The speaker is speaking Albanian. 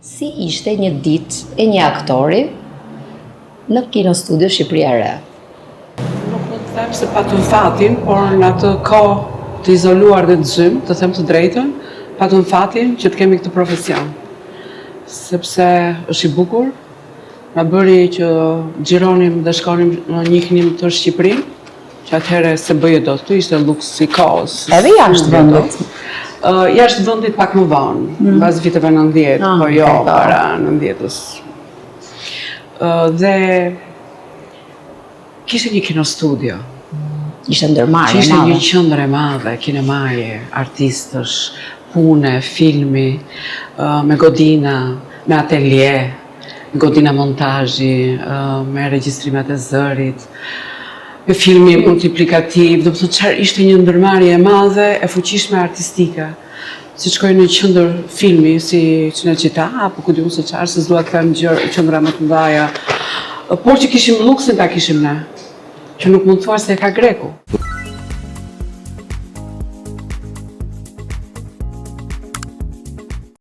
Si ishte një ditë e një aktori në Kino Studio Shqipëria e Re? Nuk mund të them se patëm fatin, por në atë kohë të izoluar dhe të zymë, të them të drejtën, patëm fatin që të kemi këtë profesion. Sepse është i bukur, na bëri që xhironim dhe shkonim njihnim të Shqipërinë, që atëherë se bëje dot, këtu ishte luks i kohës. Edhe jashtë vendit? Jashtë vendit pak më vonë, mbas viteve 90, por jo para 90-s. Dhe kishte një kino studio. Ishte ndërmarrje e Ishte madhe. një qendër e madhe, kinemaje, artistësh, pune, filmi, me godina, me atelje, me godina montazhi, me regjistrimet e zërit, me filmi multiplikativ, do të thotë çfarë ishte një ndërmarrje e madhe e fuqishme artistike. Si shkoj në qendër filmi, si Cinecittà, apo ku diun se çfarë, se s'dua të them qendra më të mëdha, por që kishim luksin ta kishim ne, që nuk mund të thuash se e ka Greku.